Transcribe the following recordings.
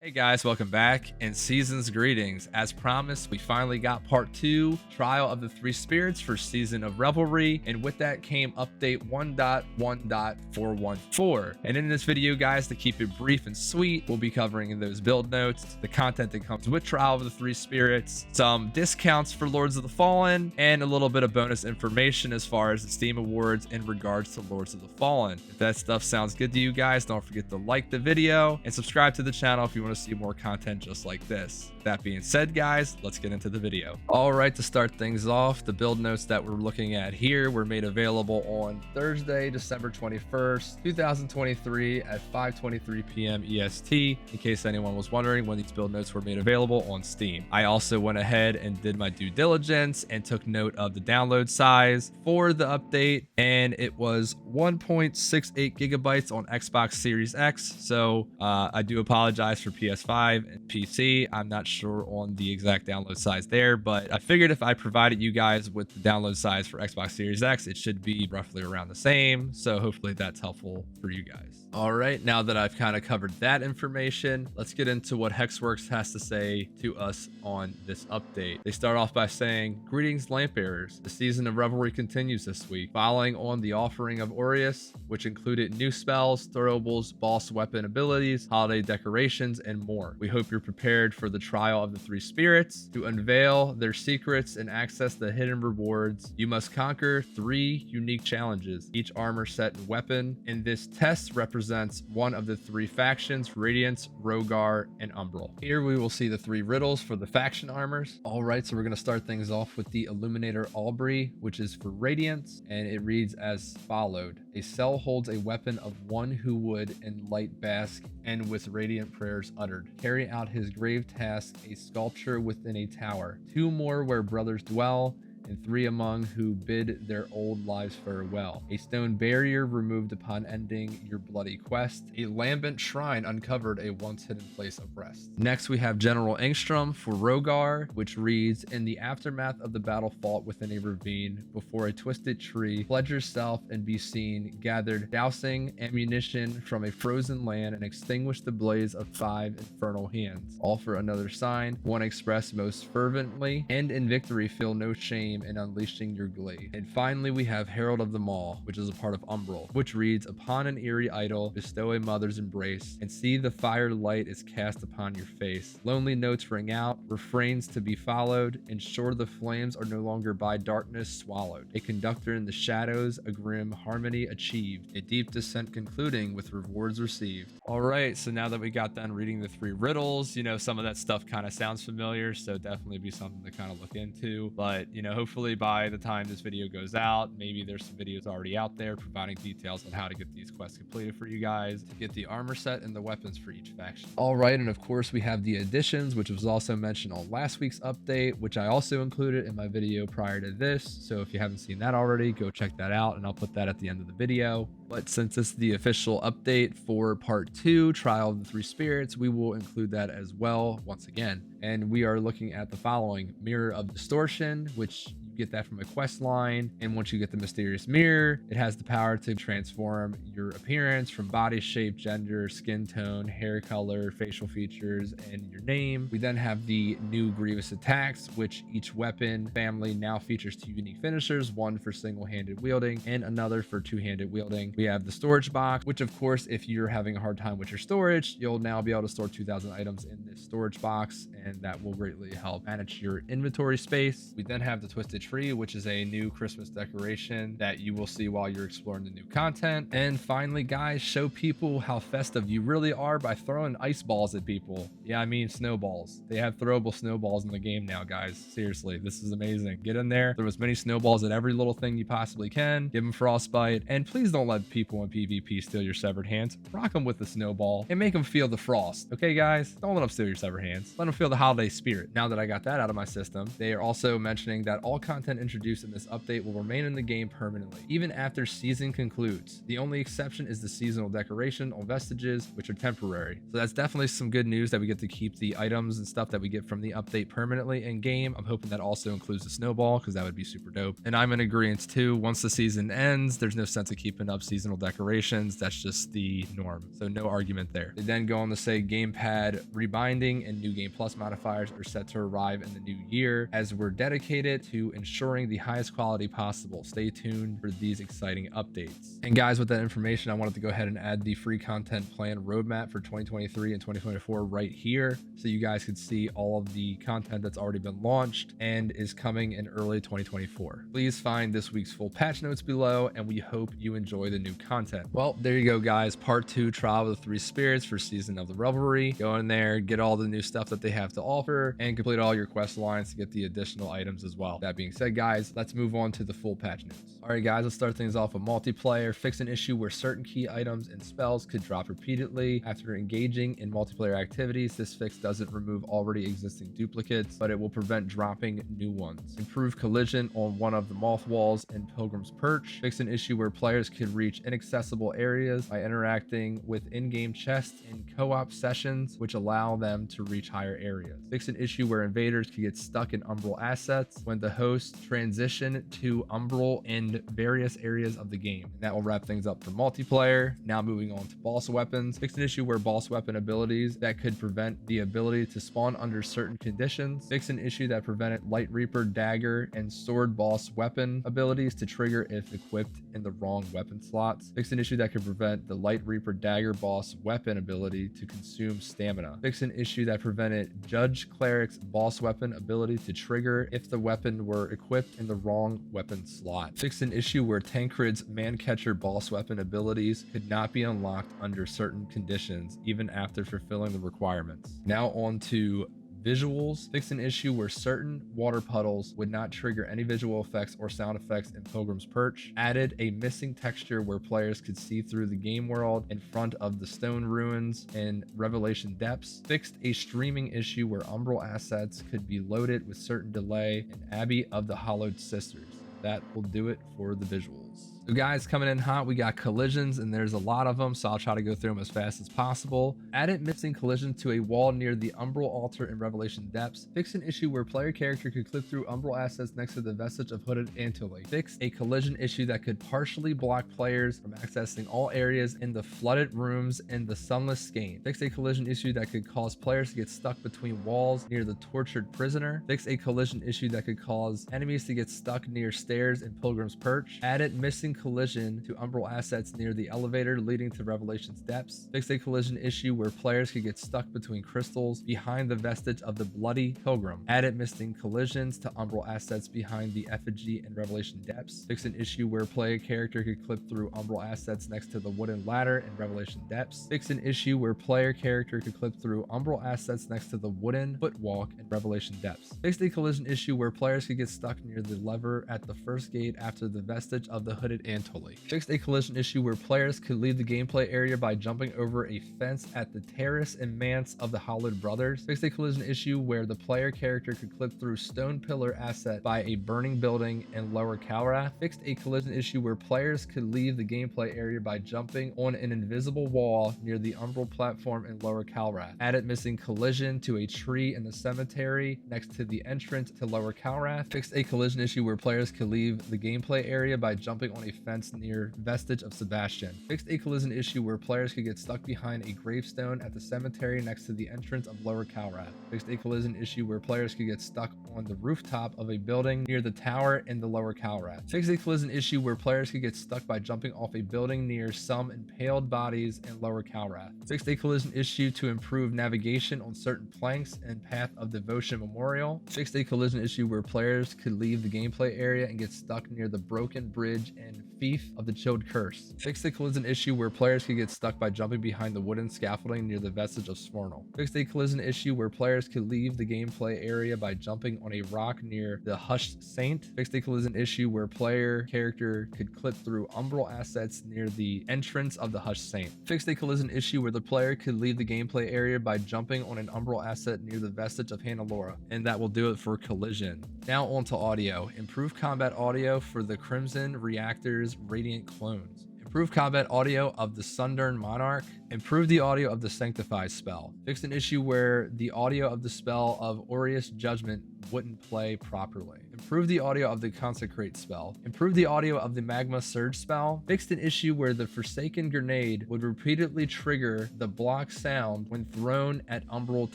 Hey guys, welcome back and season's greetings. As promised, we finally got part 2, Trial of the Three Spirits for Season of Revelry, and with that came update 1.1.414. And in this video, guys, to keep it brief and sweet, we'll be covering those build notes, the content that comes with Trial of the Three Spirits, some discounts for Lords of the Fallen, and a little bit of bonus information as far as the Steam Awards in regards to Lords of the Fallen. If that stuff sounds good to you guys, don't forget to like the video and subscribe to the channel if you want to see more content just like this. That being said, guys, let's get into the video. All right, to start things off, the build notes that we're looking at here were made available on Thursday, December 21st, 2023 at 5:23 p.m. EST, in case anyone was wondering when these build notes were made available on Steam. I also went ahead and did my due diligence and took note of the download size for the update, and it was 1.68 gigabytes on Xbox Series X. So I do apologize for PS5 and PC. I'm not sure on the exact download size there, but I figured if I provided you guys with the download size for Xbox Series X, it should be roughly around the same. So hopefully that's helpful for you guys. All right, now that I've kind of covered that information, let's get into what Hexworks has to say to us on this update. They start off by saying, "Greetings, lamp bearers. The season of Revelry continues this week, following on the offering of Aureus, which included new spells, throwables, boss weapon abilities, holiday decorations, and more. We hope you're prepared for the trial of the three spirits. To unveil their secrets and access the hidden rewards, you must conquer 3 unique challenges, each armor set and weapon, and this test represents one of the 3 factions, Radiance, Rogar, and Umbral. Here we will see the 3 riddles for the faction armors. All right, so we're going to start things off with the Illuminator Aubrey, which is for Radiance, and it reads as followed. A cell holds a weapon of one who would in light bask and with radiant prayers uttered. Carry out his grave task, a sculpture within a tower. 2 more where brothers dwell, and 3 among who bid their old lives farewell. A stone barrier removed upon ending your bloody quest. A lambent shrine uncovered, a once hidden place of rest." Next, we have General Engstrom for Rogar, which reads, "In the aftermath of the battle fought within a ravine, before a twisted tree, pledge yourself and be seen, gathered dousing ammunition from a frozen land and extinguish the blaze of 5 infernal hands. All for another sign, one expressed most fervently, and in victory feel no shame in unleashing your glade." And finally, we have Herald of the Maw, which is a part of Umbral, which reads, "Upon an eerie idol, bestow a mother's embrace, and see the fire light is cast upon your face. Lonely notes ring out, refrains to be followed, ensure the flames are no longer by darkness swallowed. A conductor in the shadows, a grim harmony achieved, a deep descent concluding with rewards received." All right, so now that we got done reading the 3 riddles, some of that stuff kind of sounds familiar, so definitely be something to kind of look into. But, hopefully by the time this video goes out, maybe there's some videos already out there providing details on how to get these quests completed for you guys, to get the armor set and the weapons for each faction. All right, and of course we have the additions, which was also mentioned on last week's update, which I also included in my video prior to this. So if you haven't seen that already, go check that out, and I'll put that at the end of the video. But since it's the official update for part 2, Trial of the Three Spirits, we will include that as well once again. And we are looking at the following: Mirror of Distortion, which get that from a quest line, and once you get the mysterious mirror, it has the power to transform your appearance from body shape, gender, skin tone, hair color, facial features, and your name. We then have the new Grievous Attacks, which each weapon family now features 2 unique finishers, one for single-handed wielding and another for 2-handed wielding. We have the storage box, which of course, if you're having a hard time with your storage, you'll now be able to store 2,000 items in this storage box, and that will greatly help manage your inventory space. We then have the Twisted Tree, which is a new Christmas decoration that you will see while you're exploring the new content. And finally, guys, show people how festive you really are by throwing ice balls at people. Yeah, I mean snowballs. They have throwable snowballs in the game now, guys. Seriously, this is amazing. Get in there, throw as many snowballs at every little thing you possibly can, give them frostbite, and please don't let people in PvP steal your severed hands. Rock them with the snowball and make them feel the frost. Okay, guys? Don't let them steal your severed hands. Let them feel the holiday spirit. Now that I got that out of my system, they are also mentioning that all kinds content introduced in this update will remain in the game permanently, even after season concludes. The only exception is the seasonal decoration on vestiges, which are temporary. So that's definitely some good news that we get to keep the items and stuff that we get from the update permanently in game. I'm hoping that also includes the snowball, because that would be super dope. And I'm in agreement too. Once the season ends, there's no sense of keeping up seasonal decorations. That's just the norm. So no argument there. They then go on to say gamepad rebinding and new game plus modifiers are set to arrive in the new year, as we're dedicated to ensuring the highest quality possible. Stay tuned for these exciting updates. And guys, with that information, I wanted to go ahead and add the free content plan roadmap for 2023 and 2024 right here, so you guys could see all of the content that's already been launched and is coming in early 2024. Please find this week's full patch notes below, and we hope you enjoy the new content. Well, there you go, guys. Part 2, Trial of the Three Spirits for Season of the Revelry. Go in there, get all the new stuff that they have to offer, and complete all your quest lines to get the additional items as well. That being said, guys, let's move on to the full patch notes. All right, guys, let's start things off with multiplayer. Fix an issue where certain key items and spells could drop repeatedly after engaging in multiplayer activities. This fix doesn't remove already existing duplicates, but it will prevent dropping new ones. Improve collision on one of the moth walls in Pilgrim's Perch. Fix an issue where players could reach inaccessible areas by interacting with in-game chests in co-op sessions, which allow them to reach higher areas. Fix an issue where invaders could get stuck in Umbral assets when the hosts transition to Umbral in various areas of the game. And that will wrap things up for multiplayer. Now moving on to boss weapons. Fix an issue where boss weapon abilities that could prevent the ability to spawn under certain conditions. Fix an issue that prevented Light Reaper, dagger, and sword boss weapon abilities to trigger if equipped in the wrong weapon slots. Fix an issue that could prevent the Light Reaper dagger boss weapon ability to consume stamina. Fix an issue that prevented Judge Cleric's boss weapon ability to trigger if the weapon were equipped in the wrong weapon slot. Fix an issue where Tancred's Mancatcher boss weapon abilities could not be unlocked under certain conditions, even after fulfilling the requirements. Now on to visuals. Fix an issue where certain water puddles would not trigger any visual effects or sound effects in Pilgrim's Perch. Added a missing texture where players could see through the game world in front of the stone ruins in Revelation Depths. Fixed a streaming issue where Umbral assets could be loaded with certain delay in Abbey of the Hollowed Sisters. That will do it for the visuals. So guys, coming in hot, we got collisions, and there's a lot of them, so I'll try to go through them as fast as possible. Added missing collision to a wall near the Umbral altar in Revelation Depths. Fix an issue where player character could clip through Umbral assets next to the vestige of Hooded Antilles. Fix a collision issue that could partially block players from accessing all areas in the flooded rooms in the Sunless Skein. Fix a collision issue that could cause players to get stuck between walls near the tortured prisoner. Fix a collision issue that could cause enemies to get stuck near stairs in Pilgrim's Perch. Added missing collision to Umbral assets near the elevator leading to Revelation's Depths. Fix a collision issue where players could get stuck between crystals behind the vestige of the Bloody Pilgrim. Added missing collisions to Umbral assets behind the effigy in Revelation Depths. Fix an issue where player character could clip through Umbral assets next to the wooden ladder in Revelation Depths. Fix an issue where player character could clip through Umbral assets next to the wooden footwalk in Revelation Depths. Fix a collision issue where players could get stuck near the lever at the first gate after the vestige of the Hooded Antilles. Fixed a collision issue where players could leave the gameplay area by jumping over a fence at the terrace and manse of the Hollowed Brothers. Fixed a collision issue where the player character could clip through Stone Pillar asset by a burning building in Lower Calrath. Fixed a collision issue where players could leave the gameplay area by jumping on an invisible wall near the Umbral platform in Lower Calrath. Added missing collision to a tree in the cemetery next to the entrance to Lower Calrath. Fixed a collision issue where players could leave the gameplay area by jumping on a fence near Vestige of Sebastian. Fixed a collision issue where players could get stuck behind a gravestone at the cemetery next to the entrance of Lower Calrath. Fixed a collision issue where players could get stuck on the rooftop of a building near the tower in the Lower Calrath. Fixed a collision issue where players could get stuck by jumping off a building near some impaled bodies in Lower Calrath. Fixed a collision issue to improve navigation on certain planks and Path of Devotion Memorial. Fixed a collision issue where players could leave the gameplay area and get stuck near the broken bridge dodge and Thief of the Chilled Curse. Fix the collision issue where players can get stuck by jumping behind the wooden scaffolding near the vestige of Sfornal. Fix the collision issue where players could leave the gameplay area by jumping on a rock near the Hushed Saint. Fix the collision issue where player character could clip through Umbral assets near the entrance of the Hushed Saint. Fix the collision issue where the player could leave the gameplay area by jumping on an Umbral asset near the vestige of Hannelora. And that will do it for collision. Now on to audio. Improve combat audio for the Crimson Reactor's Radiant Clones. Improve combat audio of the Sundern Monarch. Improve the audio of the Sanctify spell. Fix an issue where the audio of the spell of Aureus Judgment wouldn't play properly. Improve the audio of the Consecrate spell. Improve the audio of the Magma Surge spell. Fixed an issue where the Forsaken Grenade would repeatedly trigger the block sound when thrown at Umbral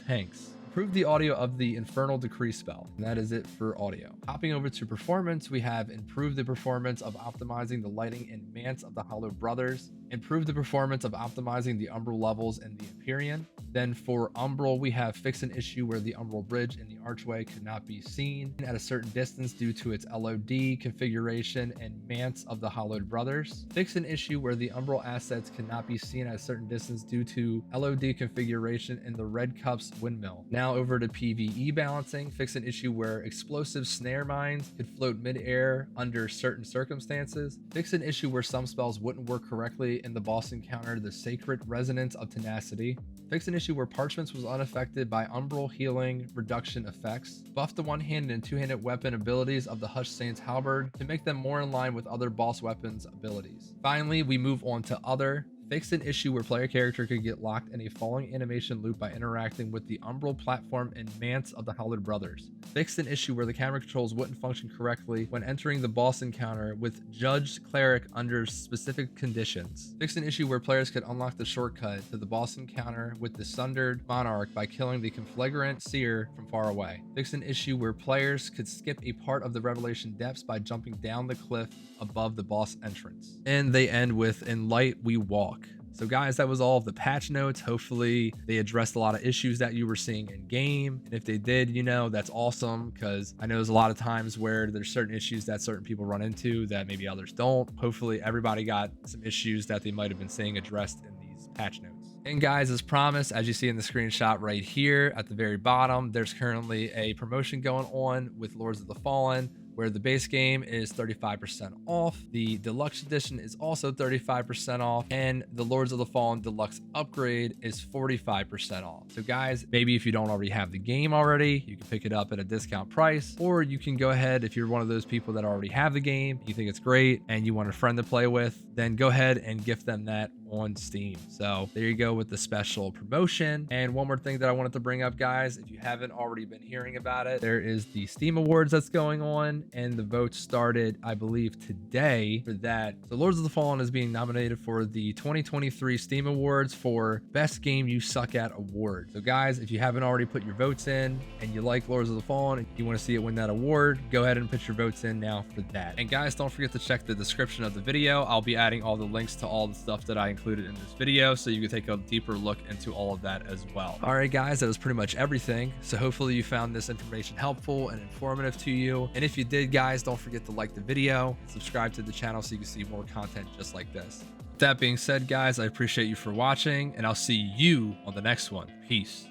tanks. Improve the audio of the Infernal Decree spell. And that is it for audio. Hopping over to performance, we have improved the performance of optimizing the lighting and Mance of the Hollow Brothers. Improve the performance of optimizing the Umbral levels in the Empyrean. Then for Umbral, we have fixed an issue where the Umbral Bridge and the archway could not be seen at a certain distance due to its LOD configuration and Mance of the Hollowed Brothers. Fix an issue where the Umbral assets cannot be seen at a certain distance due to LOD configuration in the Red Cup's windmill. Now over to PVE Balancing. Fix an issue where explosive snare mines could float mid-air under certain circumstances. Fix an issue where some spells wouldn't work correctly in the boss encounter, the Sacred Resonance of Tenacity. Fix an issue where Parchments was unaffected by Umbral healing reduction effects. Buff the one-handed and two-handed weapon abilities of the Hushed Saint's Halberd to make them more in line with other boss weapons abilities. Finally, we move on to Other. Fix an issue where player character could get locked in a falling animation loop by interacting with the Umbral platform and Mance of the Hallowed Brothers. Fix an issue where the camera controls wouldn't function correctly when entering the boss encounter with Judged Cleric under specific conditions. Fix an issue where players could unlock the shortcut to the boss encounter with the Sundered Monarch by killing the Conflagrant Seer from far away. Fix an issue where players could skip a part of the Revelation Depths by jumping down the cliff above the boss entrance. And they end with "In light we walk." So guys, that was all of the patch notes. Hopefully they addressed a lot of issues that you were seeing in game. And if they did, you know, that's awesome, because I know there's a lot of times where there's certain issues that certain people run into that maybe others don't. Hopefully everybody got some issues that they might have been seeing addressed in these patch notes. And guys, as promised, as you see in the screenshot right here at the very bottom, there's currently a promotion going on with Lords of the Fallen, where the base game is 35% off. The deluxe edition is also 35% off, and the Lords of the Fallen deluxe upgrade is 45% off. So guys, maybe if you don't already have the game already, you can pick it up at a discount price, or you can go ahead, if you're one of those people that already have the game, you think it's great and you want a friend to play with, then go ahead and gift them that on Steam. So there you go with the special promotion. And one more thing that I wanted to bring up, guys, if you haven't already been hearing about it, there is the Steam Awards that's going on, and the vote started, I believe, today for that. So Lords of the Fallen is being nominated for the 2023 Steam Awards for Best Game You Suck At award. So guys, if you haven't already put your votes in and you like Lords of the Fallen and you want to see it win that award, go ahead and put your votes in now for that. And guys, don't forget to check the description of the video. I'll be adding all the links to all the stuff that I included in this video, so you can take a deeper look into all of that as well. All right, guys, that was pretty much everything. So hopefully you found this information helpful and informative to you. And if you did, guys, don't forget to like the video and subscribe to the channel so you can see more content just like this. That being said, guys, I appreciate you for watching, and I'll see you on the next one. Peace.